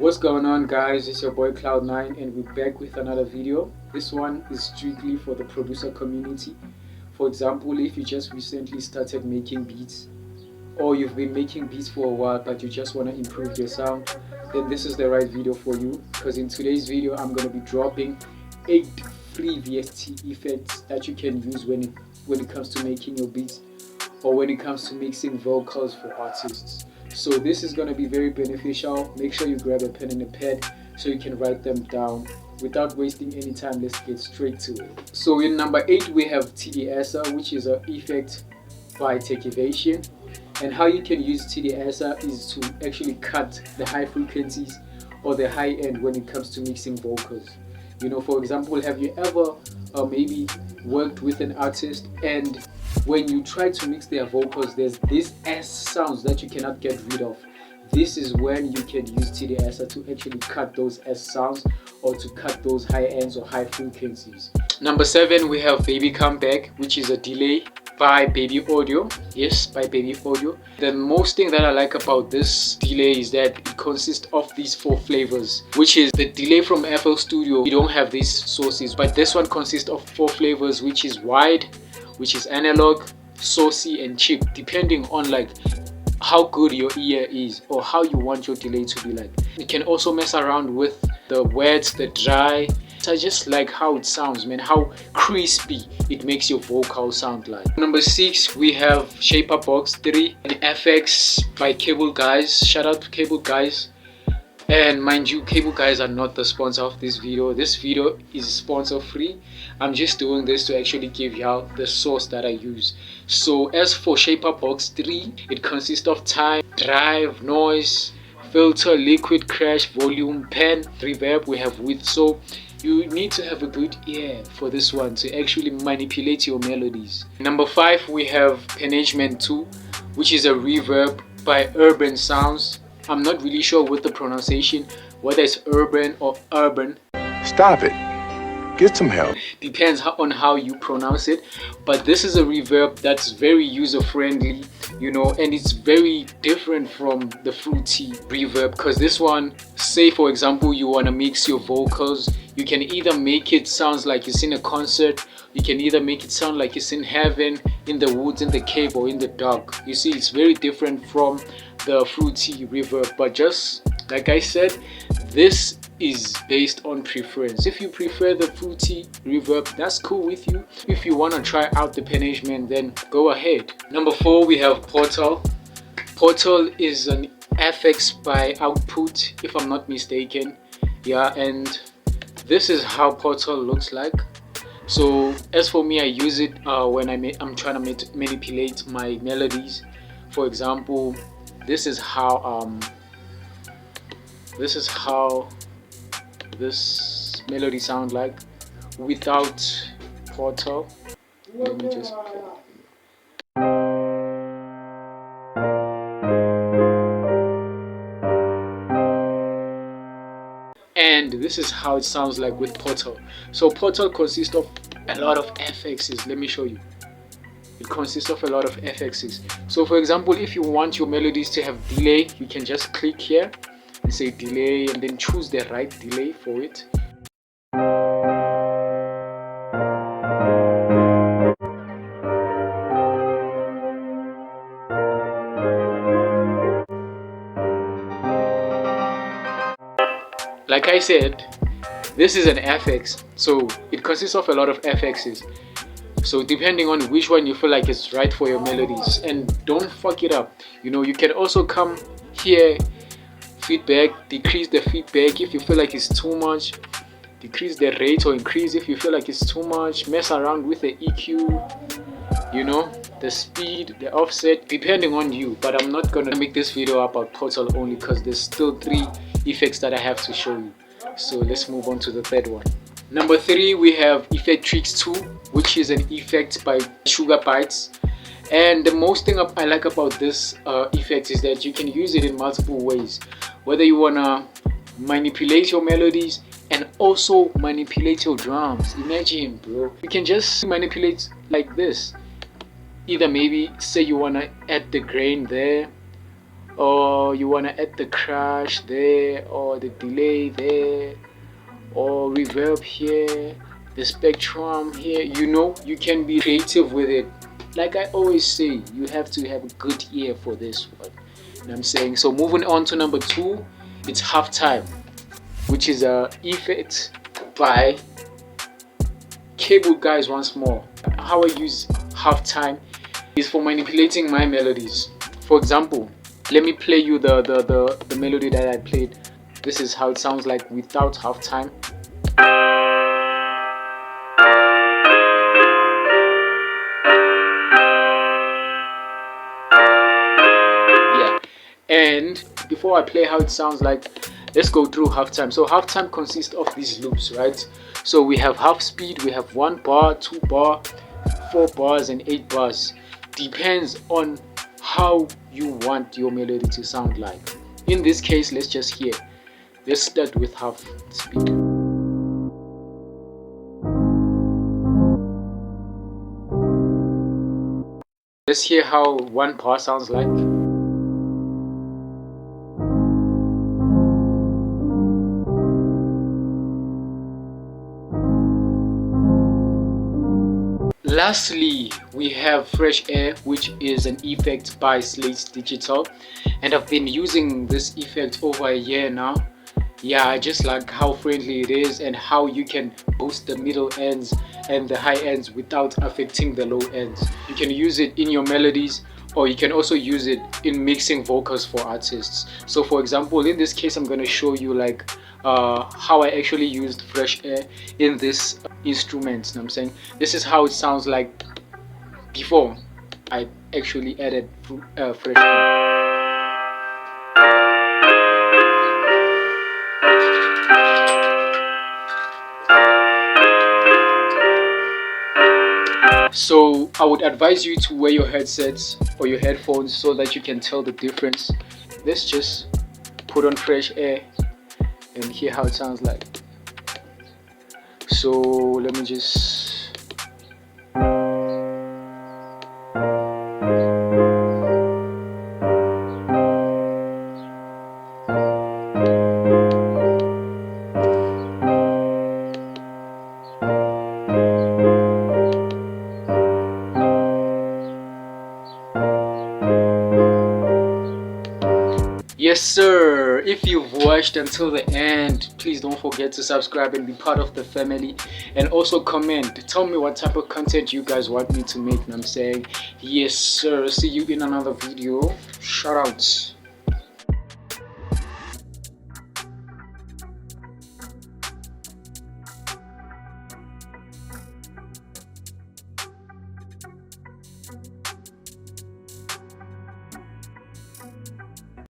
What's going on, guys? It's your boy Cloud9 and we're back with another video. This one is strictly for the producer community. For example, if you just recently started making beats, or you've been making beats for a while but you just want to improve your sound, then this is the right video for you, because in today's video I'm going to be dropping 8 free VST effects that you can use when it comes to making your beats, or when it comes to mixing vocals for artists. So this is going to be very beneficial. Make sure you grab a pen and a pad so you can write them down. Without wasting any time, let's get straight to it. So in number 8 we have TDSer, which is an effect by Techivation. And how you can use TDSer is to actually cut the high frequencies or the high end when it comes to mixing vocals. You know, for example, have you ever maybe worked with an artist, and when you try to mix their vocals, there's these S sounds that you cannot get rid of? This is when you can use TDSer to actually cut those S sounds, or to cut those high ends or high frequencies. Number 7 we have Baby Come Back, which is a delay by Baby Audio. Yes, by Baby Audio. The most thing that I like about this delay is that it consists of these 4 flavors, which is the delay from FL Studio. You don't have these sources, but this one consists of 4 flavors, which is wide, which is analog, saucy, and cheap, depending on like how good your ear is or how you want your delay to be like. You can also mess around with the wet, the dry. I just like how it sounds, man, how crispy it makes your vocal sound like. Number 6 we have Shaper Box 3 and FX by Cable Guys. Shout out to Cable Guys. And mind you, Cable Guys are not the sponsor of this video. This video is sponsor free. I'm just doing this to actually give y'all the source that I use. So as for Shaper Box 3, it consists of time, drive, noise, filter, liquid, crash, volume, pen, reverb, we have width. So you need to have a good ear for this one to actually manipulate your melodies. Number 5 we have Penagement 2, which is a reverb by Urban Sounds. I'm not really sure with the pronunciation, whether it's urban or urban. Stop it. Get some help. Depends on how you pronounce it. But this is a reverb that's very user friendly, you know, and it's very different from the fruity reverb, because this one, say for example you want to mix your vocals, you can either make it sound like it's in a concert, you can either make it sound like it's in heaven, in the woods, in the cave, or in the dark. You see, it's very different from the fruity reverb. But just like I said, this is based on preference. If you prefer the fruity reverb, that's cool with you. If you want to try out the Penagement, then go ahead. Number 4 we have Portal. Portal is an FX by Output, if I'm not mistaken. Yeah, and this is how Portal looks like. So as for me, I use it when I'm trying to manipulate my melodies. For example, this is how this melody sound like without Portal. Let me just play. And this is how it sounds like with Portal. So Portal consists of a lot of FXs. Let me show you. It consists of a lot of FXs. So for example, if you want your melodies to have delay, you can just click here and say delay, and then choose the right delay for it. Like I said, this is an FX, so it consists of a lot of FXs. So depending on which one you feel like is right for your melodies, and don't fuck it up. You know, you can also come here, feedback, decrease the feedback if you feel like it's too much, decrease the rate or increase if you feel like it's too much, mess around with the EQ, you know, the speed, the offset, depending on you. But I'm not gonna make this video about Portal only, because there's still 3 effects that I have to show you. So let's move on to the third one. Number 3 we have Effect Tricks 2, which is an effect by Sugar Bites. And the most thing I like about this effect is that you can use it in multiple ways. Whether you wanna manipulate your melodies and also manipulate your drums. Imagine, bro, you can just manipulate like this. Either maybe say you wanna add the grain there, or you want to add the crash there, or the delay there, or reverb here, the spectrum here. You can be creative with it. Like I always say, you have to have a good ear for this one. You know what I'm saying? So moving on to number 2, it's halftime, which is a effect by Cable Guys. Once more, how I use halftime is for manipulating my melodies. For example, let me play you the melody that I played. This is how it sounds like without halftime. Yeah, and before I play how it sounds like, let's go through halftime. So halftime consists of these loops, right? So we have half speed, we have 1 bar, 2 bar, 4 bars, and 8 bars. Depends on how you want your melody to sound like. In this case, let's just hear. Let's start with half speed. Let's hear how 1 bar sounds like. Lastly, we have Fresh Air, which is an effect by Slates Digital, and I've been using this effect over a year now. Yeah, I just like how friendly it is and how you can boost the middle ends and the high ends without affecting the low ends. You can use it in your melodies, or you can also use it in mixing vocals for artists. So for example, in this case, I'm going to show you like how I actually used Fresh Air in this instrument. You know what I'm saying? This is how it sounds like before I actually added Fresh Air. So I would advise you to wear your headsets or your headphones so that you can tell the difference. Let's just put on Fresh Air and hear how it sounds like. So let me just... Yes sir, if you've watched until the end, please don't forget to subscribe and be part of the family, and also comment, tell me what type of content you guys want me to make. And I'm saying yes sir, see you in another video. Shout out.